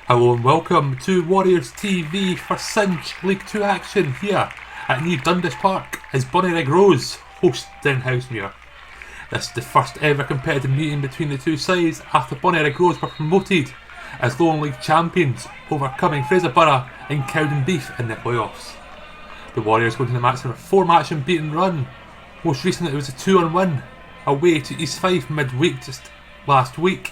Hello and welcome to Warriors TV for Cinch League 2 action here at New Dundas Park as Bonnyrigg Rose host Stenhousemuir. This is the first ever competitive meeting between the two sides after Bonnyrigg Rose were promoted as Lowland League champions, overcoming Fraserburgh and Cowdenbeath in the playoffs. The Warriors go to the match on a 4-match unbeaten run. Most recently it was a 2-1 win away to East Fife midweek just last week,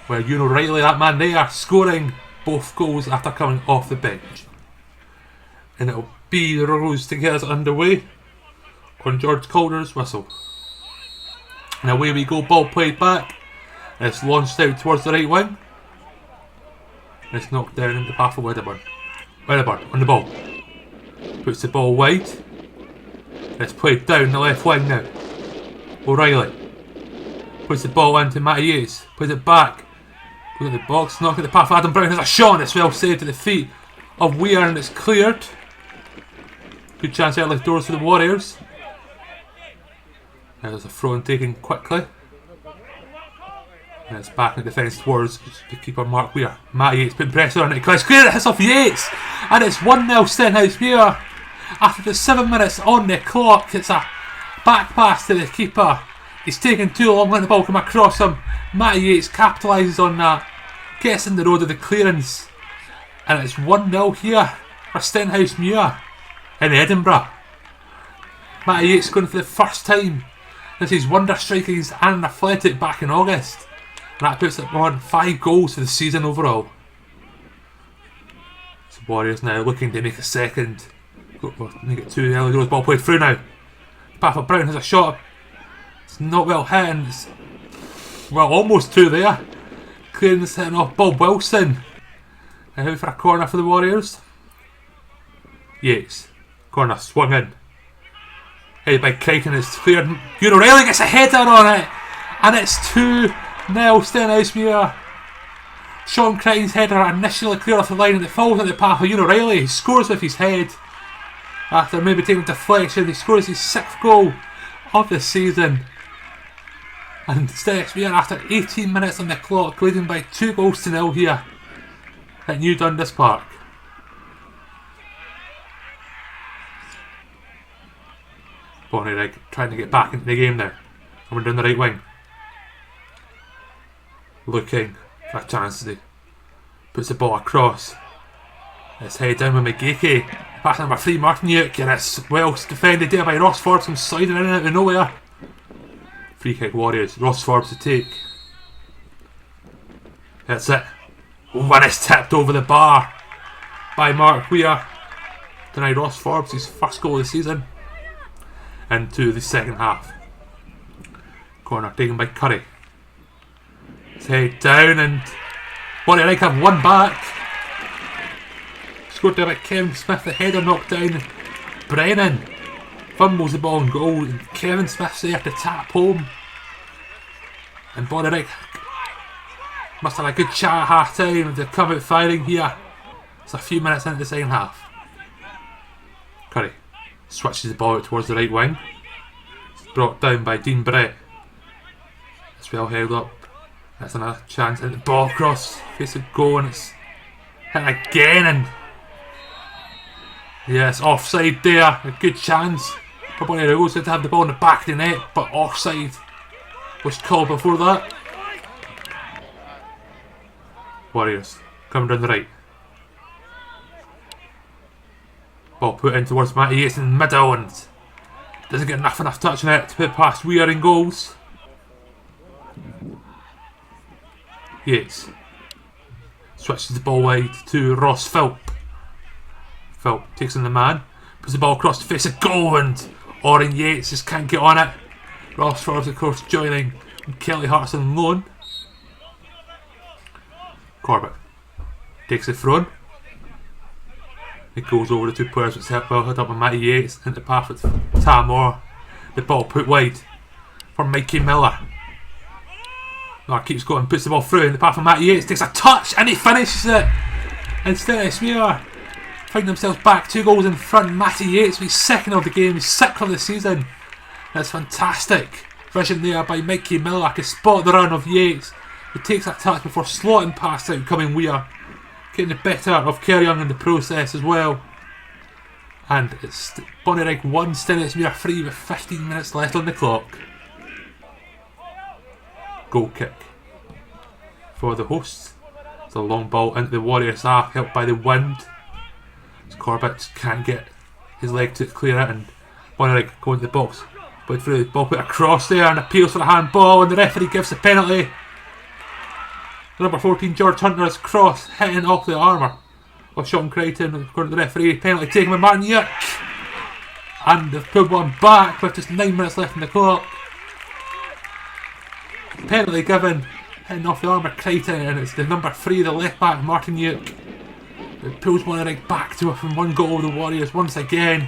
where O'Reilly, that man there, scoring both goals after coming off the bench. And it'll be the Rose to get us underway on George Calder's whistle. And away we go, ball played back, and it's launched out towards the right wing. And it's knocked down in the path of Wedderburn. Wedderburn on the ball. Puts the ball wide. And it's played down the left wing now. O'Reilly puts the ball into Matty Yates. Plays it back. Look at the box, knock at the path of Adam Brown. There's a shot and it's well saved at the feet of Weir and it's cleared. Good chance out left doors for the Warriors. Now there's a throw in taken quickly. And it's back in the defence towards the keeper Mark Weir. Matty Yates putting pressure on it. It's clear, it hits off Yates. And it's 1-0 Stenhousemuir. After the 7 minutes on the clock, it's a back pass to the keeper. He's taken too long, letting the ball come across him. Matty Yates capitalises on that. Gets in the road of the clearance. And it's 1-0 here for Stenhousemuir in Edinburgh. Matty Yates going for the first time since his wonder strikings and athletic back in August. And that puts it on 5 goals for the season overall. So Warriors now looking to make a second. Make it 2-0. Goes ball played through now. Path of Brown has a shot. It's not well hit and it's almost 2 there. Clearance hitting off Bob Wilson. And out for a corner for the Warriors. Yates. Corner swung in. Headed by Crichton, it's cleared. O'Reilly gets a header on it. And it's 2-0 Stenhousemuir. Sean Crichton's header initially cleared off the line and it falls into the path of O'Reilly. He scores with his head. After maybe taking deflection, he scores his 6th goal of the season. And Stenhousemuir, after 18 minutes on the clock, leading by 2-0 here at New Dundas Park. Bonnyrigg trying to get back into the game now. Coming down the right wing. Looking for a chance to puts the ball across. It's head down with McGeechy. Pass number 3, Martinuik, and it's well defended there by Ross Forbes, from sliding in and out of nowhere. Free kick Warriors. Ross Forbes to take. That's it. And it's tipped over the bar by Mark Weir. Denied Ross Forbes his first goal of the season. Into the second half. Corner taken by Curry. It's head down and Bonnyrigg have one back. Scored there by Kevin Smith. The header knocked down. Brennan fumbles the ball and goal, and Kevin Smith's there to tap home. And Bonnyrigg must have a good chat at half time to come out firing here. It's a few minutes into the second half. Curry switches the ball out towards the right wing. It's brought down by Dean Brett. It's well held up. That's another chance. And the ball across, face the goal, and it's hit again. And yes, offside there. A good chance for Bonnyrigg Rose to have the ball in the back of the net, but offside was called before that. Warriors coming down the right. Ball put in towards Matty Yates in the middle and doesn't get enough touch on it to put past Weir in goals. Yates switches the ball wide to Ross Philp. Philp takes in the man, puts the ball across the face of goal, and Oren Yates just can't get on it. Ross Forbes, of course, joining Kelly Hartson on loan. Corbett takes the throw in. It goes over the 2 players, which is well hit up by Matty Yates into the path with Tamor. The ball put wide for Mikey Miller. Miller keeps going, puts the ball through in the path of Matty Yates, takes a touch and he finishes it. And Stenhousemuir find themselves back 2 goals in front. Matty Yates, his 2nd of the game, his 6th of the season. That's fantastic vision there by Mikey Miller to spot the run of Yates, who takes that touch before slotting past outcoming Weir. getting the better of Kerryong in the process as well. And it's Bonnyrigg 1, Stenhousemuir 3 with 15 minutes left on the clock. Goal kick for the hosts. It's a long ball into the Warriors half, helped by the wind. Corbett can't get his leg to clear it, and Bonnyrigg going to the box. Played through the ball, put across there, and appeals for the handball, and the referee gives the penalty. Number 14, George Hunter's cross hitting off the armour of Sean Crichton, according to the referee. Penalty taken by Martin Yook, and they've pulled one back with just 9 minutes left in the clock. Penalty given, hitting off the armour Crichton, and it's the number 3, the left back, Martin Yook. It pulls Bonnyrigg back to within 1 goal of the Warriors once again.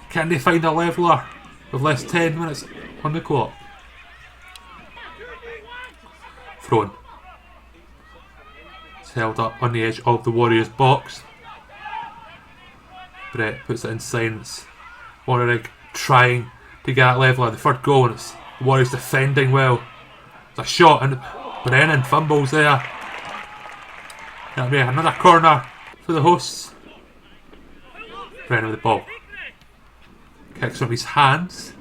Can they find a leveller with less 10 minutes on the clock? Thrown. It's held up on the edge of the Warriors box. Brett puts it in silence. Bonnyrigg trying to get that leveller. The third goal, and it's the Warriors defending well. It's a shot, and Brennan fumbles there. That'll be another corner for the hosts. Brennan with the ball. Kicks from his hands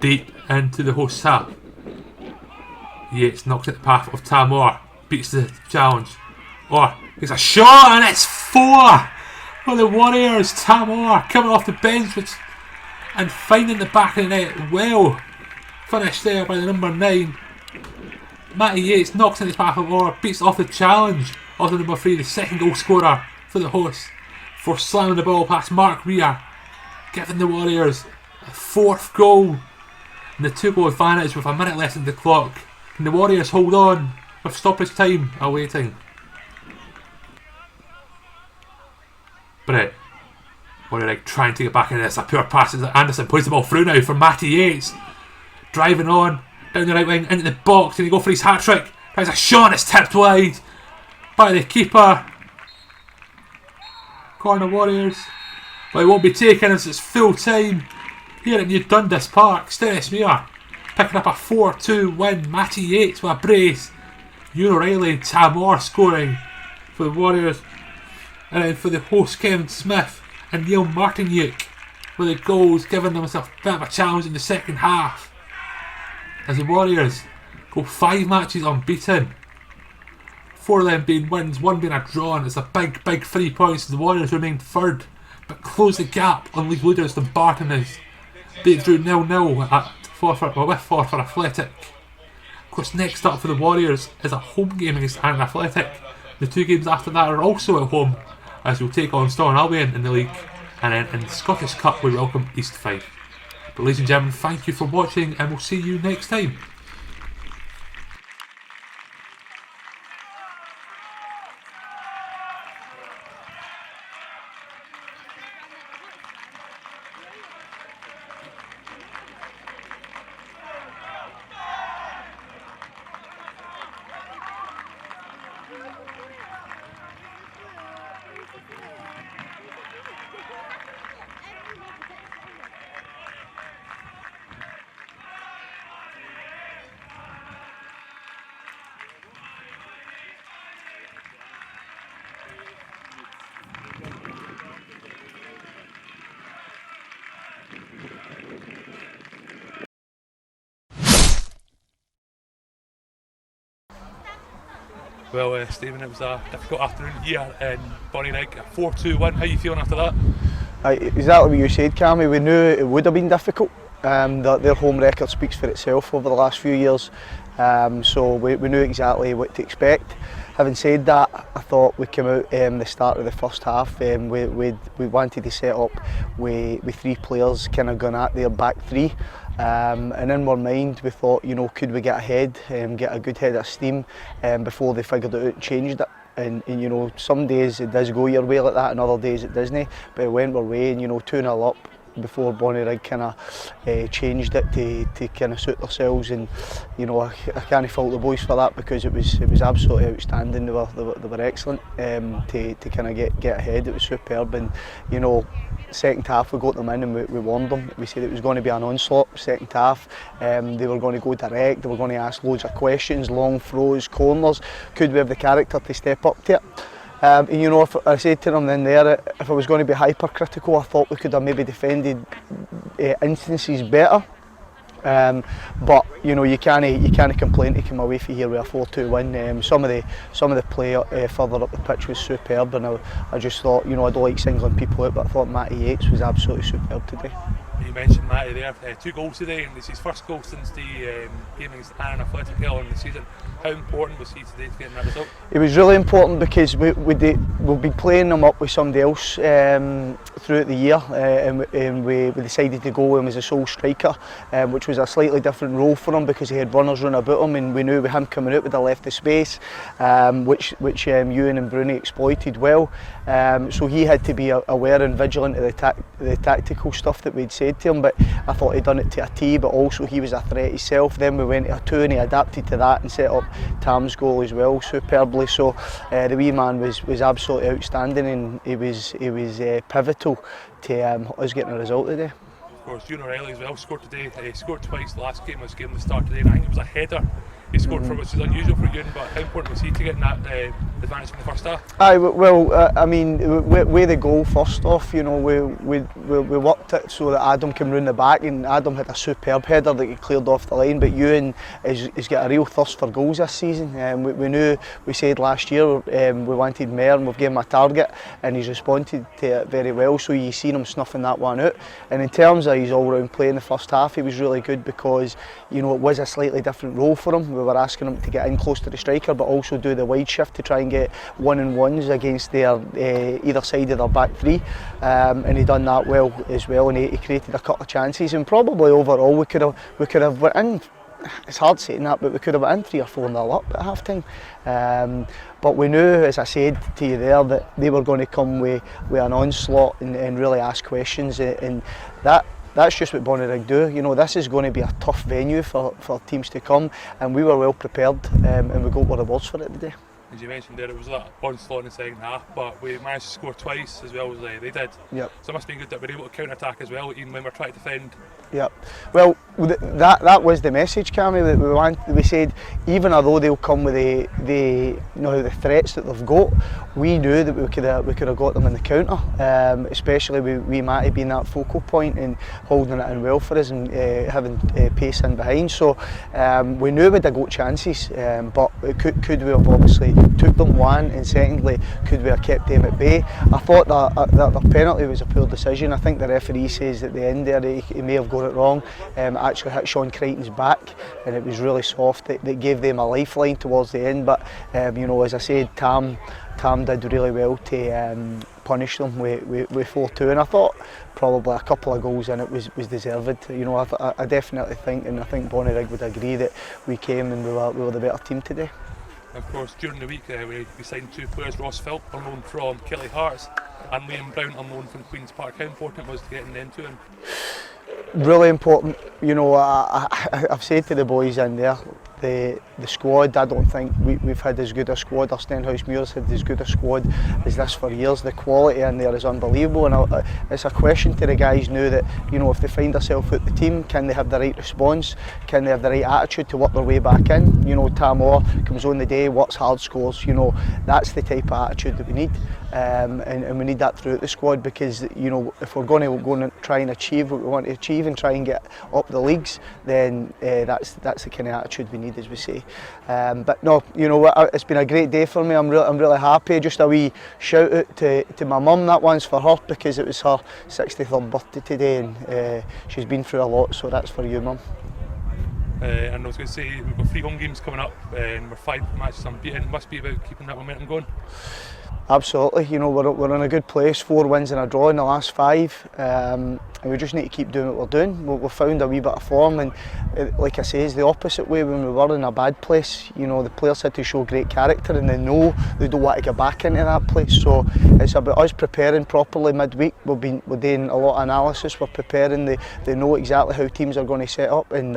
deep into the hosts' half. Yates knocks at the path of Tamor. Beats the challenge. It's a shot, and it's 4 for the Warriors. Tamor coming off the bench and finding the back of the net. Well finished there by the number 9. Matty Yates knocks in his path of Orr. Beats off the challenge of the number 3, the second goal scorer for the hosts, for slamming the ball past Mark Weir, giving the Warriors a 4th goal and the 2-goal advantage with a minute left in the clock. Can the Warriors hold on with stoppage time awaiting? Brett Bonnyrigg trying to get back in this. A poor pass as Anderson plays the ball through now for Matty Yates, driving on down the right wing into the box. Can he go for his hat-trick? There's a shot, it's tipped wide by the keeper. Corner Warriors, but it won't be taken as it's full time here at New Dundas Park. Stenhousemuir picking up a 4-2 win. Matty Yates with a brace. Ewan O'Reilly and Tamor scoring for the Warriors, and then for the host Kevin Smith and Neil Martinyuk with the goals, giving themselves a bit of a challenge in the second half as the Warriors go 5 matches unbeaten. 4 of them being wins, 1 being a draw, and it's a big 3 points. The Warriors remain third, but close the gap on league leaders. The Barton is beat through 0-0 at Forfar for Athletic. Of course, next up for the Warriors is a home game against Annan Athletic. The 2 games after that are also at home, as we'll take on Stirling Albion in the league, and then in the Scottish Cup we welcome East Fife. But ladies and gentlemen, thank you for watching, and we'll see you next time. Well, Stephen, it was a difficult afternoon here in Bonnyrigg. A 4-2 win. How are you feeling after that? Exactly what you said, Cammy. We knew it would have been difficult. Their home record speaks for itself over the last few years, so we knew exactly what to expect. Having said that, I thought we came out the start of the first half. We wanted to set up with 3 players kind of going at their back 3. And in our mind we thought, could we get ahead, get a good head of steam before they figured it out and changed it. And some days it does go your way like that, and other days it doesn't. But it went our way, and 2-0 up before Bonnyrigg kind of changed it to kind of suit themselves. And I can't fault the boys for that, because it was absolutely outstanding. They were excellent to kind of get ahead. It was superb. And second half we got them in and we warned them. We said it was going to be an onslaught second half. They were going to go direct, they were going to ask loads of questions, long throws, corners. Could we have the character to step up to it? And you know, if I said to them then there, if I was going to be hypercritical, I thought we could have maybe defended instances better. But you know, you can't complain to come away from here with a 4-2 win. Some of the play further up the pitch was superb, and I just thought, you know, I don't like singling people out, but I thought Matty Yates was absolutely superb today. You mentioned Matty there, 2 goals today, and it's his first goal since the game against Aaron Athletic Hill in the season. How important was he today to getting that result? It was really important because we'll be playing him up with somebody else throughout the year, and we decided to go him as a sole striker, which was a slightly different role for him because he had runners run about him, and we knew with him coming out with the left of space, which Ewan and Bruni exploited well. So he had to be aware and vigilant of the tactical stuff that we'd said to him, but I thought he'd done it to a T, but also he was a threat himself. Then we went to a 2 and he adapted to that and set up Tam's goal as well superbly. So the wee man was absolutely outstanding, and he was pivotal to us getting a result today. Of course, Ewan O'Reilly as well scored today. He scored twice. The last game was given the start today, and I think it was a header he scored for, which is unusual for Ewan, but how important was he to getting that advantage from the first half? I mean, with the goal first off, you know, we worked it so that Adam came round the back, and Adam had a superb header that he cleared off the line, but Ewan has got a real thirst for goals this season. We said last year we wanted more, and we've given him a target, and he's responded to it very well, so you've seen him snuffing that one out. And in terms of his all-round play in the first half, he was really good because, you know, it was a slightly different role for him. We were asking him to get in close to the striker, but also do the wide shift to try and get 1-on-1s against their either side of their back three, and he done that well as well, and he created a couple of chances, and probably overall we could have went in. It's hard saying that, but we could have went in 3 or 4-0 up at half time. But we knew, as I said to you there, that they were going to come with an onslaught and really ask questions, and that's just what Bonnyrigg do. You know, this is going to be a tough venue for teams to come, and we were well prepared, and we got what it was for it today. As you mentioned there, it was that onslaught in the second half, but we managed to score twice as well as they did. Yep. So it must have been good that we were able to counter-attack as well, even when we were trying to defend. Yep. Well, that was the message, Cammy, that we said, even although they'll come with the threats that they've got, we knew that we could have got them in the counter, especially with Matty being that focal point and holding it in well for us, and having pace in behind. So we knew we'd have got chances, but could we have obviously took them, one, and secondly, could we have kept them at bay? I thought that the penalty was a poor decision. I think the referee says at the end there he may have got it wrong. It actually hit Sean Crichton's back, and it was really soft. That gave them a lifeline towards the end, but you know, as I said, Tam did really well to punish them with 4-2, and I thought probably a couple of goals in it was deserved. You know, I definitely think, and I think Bonnyrigg would agree, that we came and we were the better team today. Of course, during the week we signed 2 players, Ross Philp on loan from Kelly Hearts and Liam Brown on loan from Queen's Park. How important was to getting them to him? Really important. You know, I've said to the boys in there, the squad, I don't think we've had as good a squad, or Stenhousemuir's had as good a squad as this for years. The quality in there is unbelievable, and it's a question to the guys now that, you know, if they find themselves out the team, can they have the right response, can they have the right attitude to work their way back in? You know, Tam Orr comes on the day, works hard, scores. You know, that's the type of attitude that we need, and we need that throughout the squad, because, you know, if we're going to go and try and achieve what we want to achieve and try and get up the leagues, then that's the kind of attitude we need, as we say. But no, you know, it's been a great day for me. I'm really happy. Just a wee shout out to my mum. That one's for her, because it was her 63rd birthday today, and she's been through a lot, so that's for you, Mum. And I was going to say, we've got 3 home games coming up, and we're 5 matches unbeaten. Must be about keeping that momentum going. Absolutely, you know, we're in a good place, 4 wins and a draw in the last 5, and we just need to keep doing what we're doing. We've found a wee bit of form, and like I say, it's the opposite way when we were in a bad place. You know, the players had to show great character, and they know they don't want to get back into that place. So it's about us preparing properly midweek. We're doing a lot of analysis, we're preparing, they know exactly how teams are going to set up, and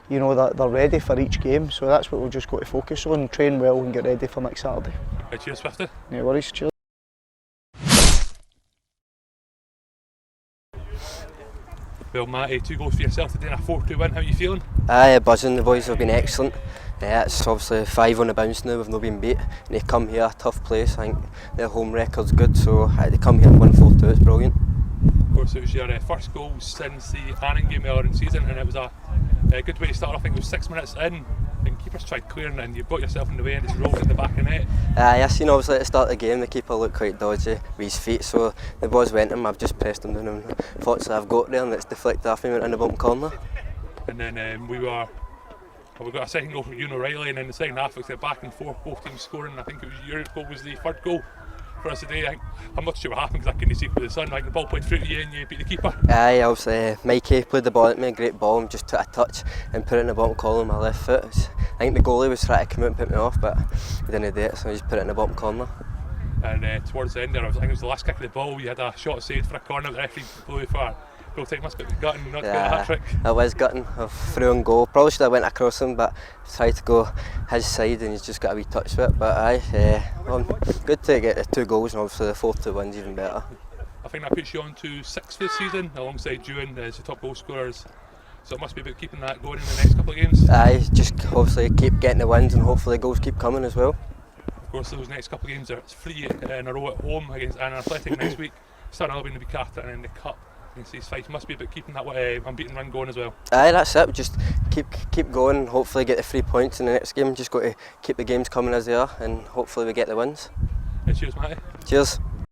you know, they're ready for each game. So that's what we've just got to focus on, train well and get ready for next Saturday. Cheers, Swifty. No worries, cheers. Well, Matty, 2 goals for yourself today and a 4-2 win. How are you feeling? Aye, buzzing. The boys have been excellent. It's obviously 5 on the bounce now. We've not been beat. And they come here, a tough place. I think their home record's good, so they come here and win 4-2. It's brilliant. Of course, it was your first goal since the Annan game earlier in the season, and it was a good way to start. I think it was 6 minutes in, and keepers tried clearing, and you got yourself in the way and just rolled in the back of net. I seen obviously at the start of the game the keeper looked quite dodgy with his feet, so the balls went to him. I've just pressed him down, and fortunately I've got there, and it's deflected off me and went in the bottom corner. And then we got a second goal from Ewan O'Reilly, and in the second half we got back and forth, both teams scoring. I think it was your goal was the third goal for us today. I'm not sure what happened because I couldn't see it with the sun. Like the ball played through to you and you beat the keeper. Aye, obviously Mikey played the ball at me, great ball, and just took a touch and put it in the bottom corner with my left foot. I think the goalie was trying to come out and put me off, but he didn't do it, so I just put it in the bottom corner. And towards the end there, I think it was the last kick of the ball, we had a shot saved for a corner that the referee blew for. Goal take must be gutting not to get a hat trick. I was gutting of through and goal. Probably should have went across him, but tried to go his side and he's just got a wee touch with it. But good to get the 2 goals, and obviously the 4-2 win's even better. I think that puts you on to 6th this season alongside Ewan as the top goal scorers. So it must be about keeping that going in the next couple of games. Aye, just obviously keep getting the wins and hopefully the goals keep coming as well. Of course, those next couple of games are 3 in a row at home against Annan Athletic next week. Starting Albion to be Carter, and then the cup against these fights. Must be about keeping that unbeaten run going as well. Aye, that's it. Just keep going and hopefully get the 3 points in the next game. Just got to keep the games coming as they are, and hopefully we get the wins. And cheers, Matty. Cheers.